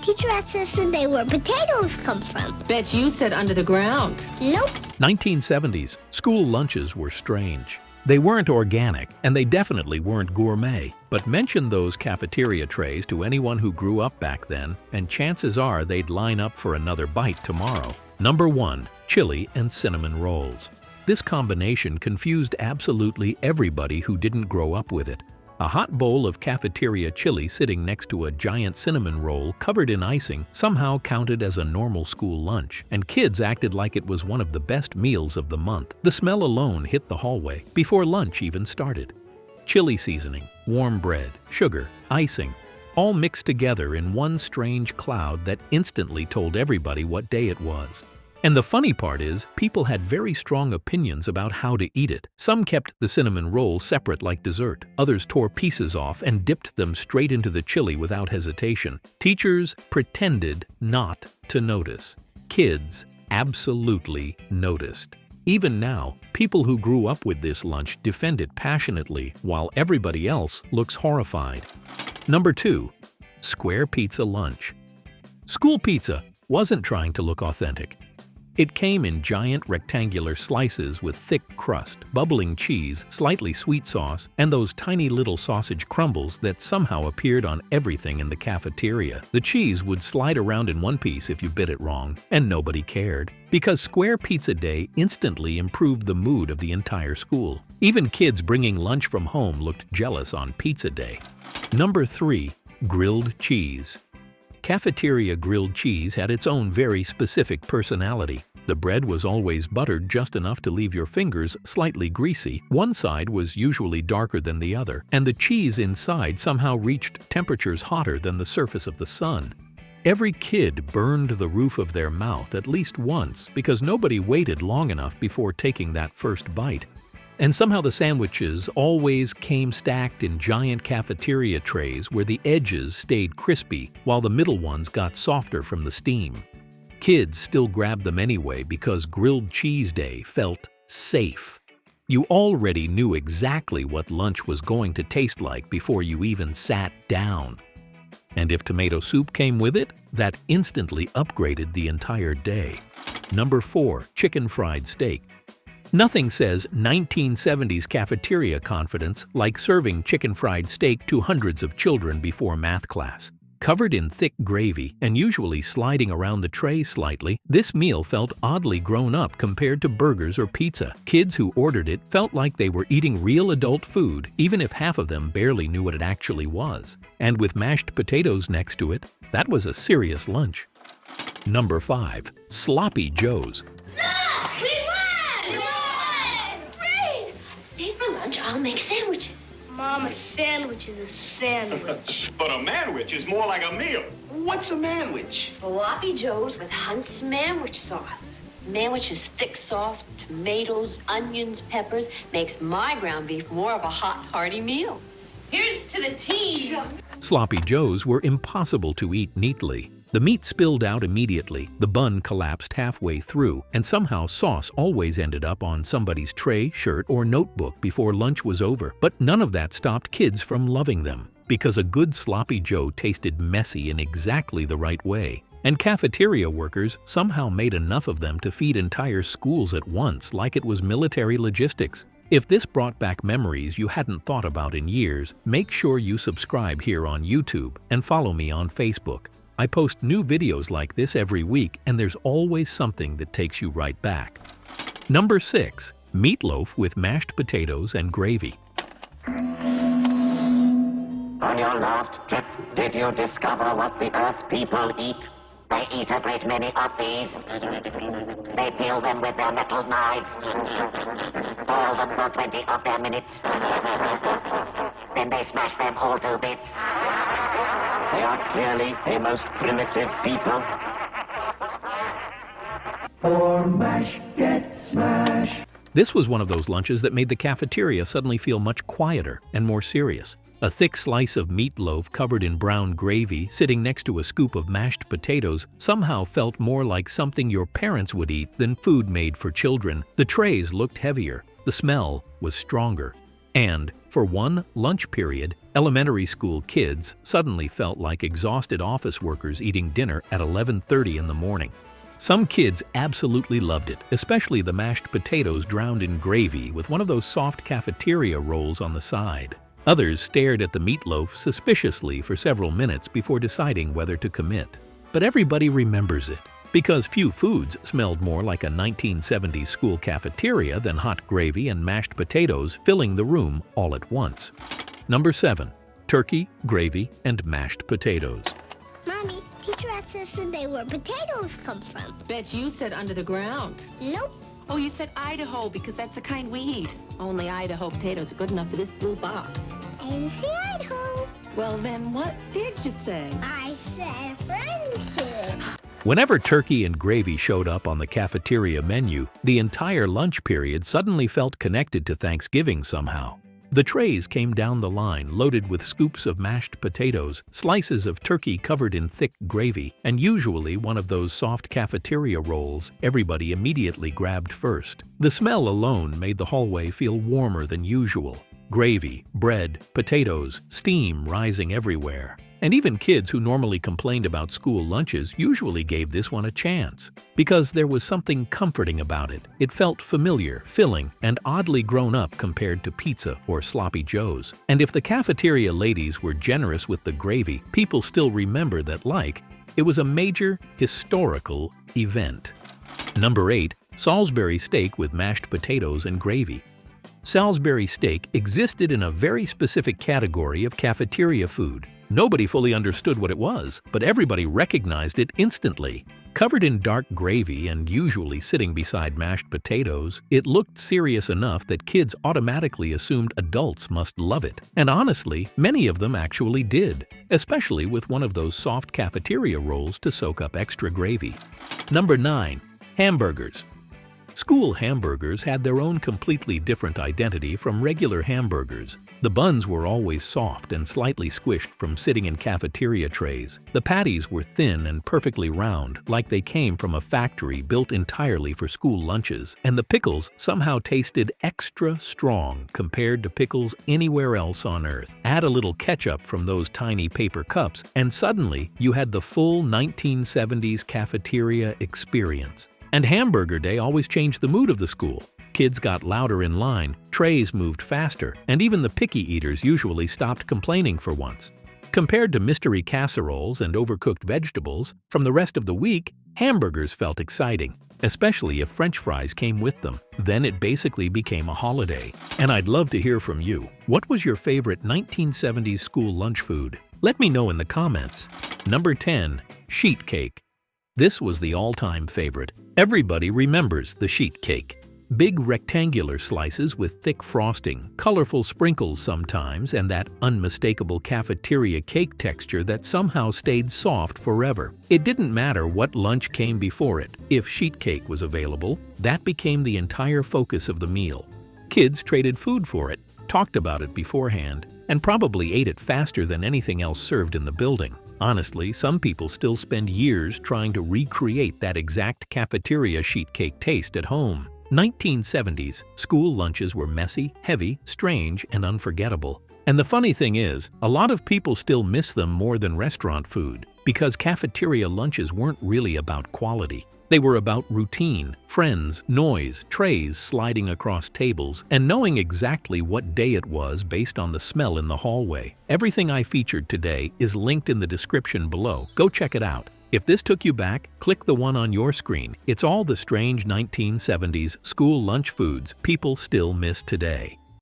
Teacher asked us today where potatoes come from. Bet you said under the ground. Nope. 1970s, school lunches were strange. They weren't organic, and they definitely weren't gourmet. But mention those cafeteria trays to anyone who grew up back then, and chances are they'd line up for another bite tomorrow. Number 1. Chili and cinnamon rolls. This combination confused absolutely everybody who didn't grow up with it. A hot bowl of cafeteria chili sitting next to a giant cinnamon roll covered in icing somehow counted as a normal school lunch, and kids acted like it was one of the best meals of the month. The smell alone hit the hallway before lunch even started. Chili seasoning, warm bread, sugar, icing, all mixed together in one strange cloud that instantly told everybody what day it was. And the funny part is, people had very strong opinions about how to eat it. Some kept the cinnamon roll separate like dessert. Others tore pieces off and dipped them straight into the chili without hesitation. Teachers pretended not to notice. Kids absolutely noticed. Even now, people who grew up with this lunch defend it passionately, while everybody else looks horrified. Number 2. Square pizza lunch. School pizza wasn't trying to look authentic. It came in giant rectangular slices with thick crust, bubbling cheese, slightly sweet sauce, and those tiny little sausage crumbles that somehow appeared on everything in the cafeteria. The cheese would slide around in one piece if you bit it wrong, and nobody cared. Because Square Pizza Day instantly improved the mood of the entire school. Even kids bringing lunch from home looked jealous on Pizza Day. Number 3. Grilled cheese. Cafeteria grilled cheese had its own very specific personality. The bread was always buttered just enough to leave your fingers slightly greasy. One side was usually darker than the other, and the cheese inside somehow reached temperatures hotter than the surface of the sun. Every kid burned the roof of their mouth at least once because nobody waited long enough before taking that first bite. And somehow the sandwiches always came stacked in giant cafeteria trays where the edges stayed crispy while the middle ones got softer from the steam. Kids still grabbed them anyway because grilled cheese day felt safe. You already knew exactly what lunch was going to taste like before you even sat down. And if tomato soup came with it, that instantly upgraded the entire day. Number 4. Chicken fried steak. Nothing says 1970s cafeteria confidence like serving chicken fried steak to hundreds of children before math class. Covered in thick gravy and usually sliding around the tray slightly, this meal felt oddly grown up compared to burgers or pizza. Kids who ordered it felt like they were eating real adult food, even if half of them barely knew what it actually was. And with mashed potatoes next to it, that was a serious lunch. Number 5. Sloppy Joes. I'll make sandwiches. Mom, a sandwich is a sandwich. But a manwich is more like a meal. What's a manwich? Sloppy Joes with Hunt's manwich sauce. Manwich is thick sauce with tomatoes, onions, peppers. Makes my ground beef more of a hot, hearty meal. Here's to the tea. Sloppy Joes were impossible to eat neatly. The meat spilled out immediately, the bun collapsed halfway through, and somehow sauce always ended up on somebody's tray, shirt, or notebook before lunch was over. But none of that stopped kids from loving them, because a good Sloppy Joe tasted messy in exactly the right way. And cafeteria workers somehow made enough of them to feed entire schools at once like it was military logistics. If this brought back memories you hadn't thought about in years, make sure you subscribe here on YouTube and follow me on Facebook. I post new videos like this every week, and there's always something that takes you right back. Number 6. Meatloaf with mashed potatoes and gravy. On your last trip, did you discover what the Earth people eat? They eat a great many of these. They peel them with their metal knives. Boil them for 20 of their minutes. Then they smash them all to bits. They are clearly a most primitive people. For mash, get smash. This was one of those lunches that made the cafeteria suddenly feel much quieter and more serious. A thick slice of meatloaf covered in brown gravy sitting next to a scoop of mashed potatoes somehow felt more like something your parents would eat than food made for children. The trays looked heavier. The smell was stronger. And, for one lunch period, elementary school kids suddenly felt like exhausted office workers eating dinner at 11:30 in the morning. Some kids absolutely loved it, especially the mashed potatoes drowned in gravy with one of those soft cafeteria rolls on the side. Others stared at the meatloaf suspiciously for several minutes before deciding whether to commit. But everybody remembers it, because few foods smelled more like a 1970s school cafeteria than hot gravy and mashed potatoes filling the room all at once. Number 7. Turkey, gravy, and mashed potatoes. Mommy, teacher asked us today where potatoes come from. Bet you said under the ground. Nope. Oh, you said Idaho because that's the kind we eat. Only Idaho potatoes are good enough for this blue box. I didn't say Idaho. Well, then what did you say? I said friendship. Whenever turkey and gravy showed up on the cafeteria menu, the entire lunch period suddenly felt connected to Thanksgiving somehow. The trays came down the line loaded with scoops of mashed potatoes, slices of turkey covered in thick gravy, and usually one of those soft cafeteria rolls everybody immediately grabbed first. The smell alone made the hallway feel warmer than usual. Gravy, bread, potatoes, steam rising everywhere. And even kids who normally complained about school lunches usually gave this one a chance, because there was something comforting about it. It felt familiar, filling, and oddly grown up compared to pizza or sloppy joes. And if the cafeteria ladies were generous with the gravy, people still remember that it was a major historical event. Number 8. Salisbury steak with mashed potatoes and gravy. Salisbury steak existed in a very specific category of cafeteria food. Nobody fully understood what it was, but everybody recognized it instantly. Covered in dark gravy and usually sitting beside mashed potatoes, it looked serious enough that kids automatically assumed adults must love it. And honestly, many of them actually did, especially with one of those soft cafeteria rolls to soak up extra gravy. Number 9. Hamburgers. School hamburgers had their own completely different identity from regular hamburgers. The buns were always soft and slightly squished from sitting in cafeteria trays. The patties were thin and perfectly round, like they came from a factory built entirely for school lunches. And the pickles somehow tasted extra strong compared to pickles anywhere else on earth. Add a little ketchup from those tiny paper cups, and suddenly you had the full 1970s cafeteria experience. And Hamburger Day always changed the mood of the school. Kids got louder in line, trays moved faster, and even the picky eaters usually stopped complaining for once. Compared to mystery casseroles and overcooked vegetables, from the rest of the week, hamburgers felt exciting, especially if French fries came with them. Then it basically became a holiday. And I'd love to hear from you. What was your favorite 1970s school lunch food? Let me know in the comments. Number 10. Sheet cake. This was the all-time favorite. Everybody remembers the sheet cake. Big rectangular slices with thick frosting, colorful sprinkles sometimes, and that unmistakable cafeteria cake texture that somehow stayed soft forever. It didn't matter what lunch came before it. If sheet cake was available, that became the entire focus of the meal. Kids traded food for it, talked about it beforehand, and probably ate it faster than anything else served in the building. Honestly, some people still spend years trying to recreate that exact cafeteria sheet cake taste at home. 1970s, school lunches were messy, heavy, strange, and unforgettable. And the funny thing is, a lot of people still miss them more than restaurant food, because cafeteria lunches weren't really about quality. They were about routine, friends, noise, trays sliding across tables, and knowing exactly what day it was based on the smell in the hallway. Everything I featured today is linked in the description below. Go check it out. If this took you back, click the one on your screen. It's all the strange 1970s school lunch foods people still miss today.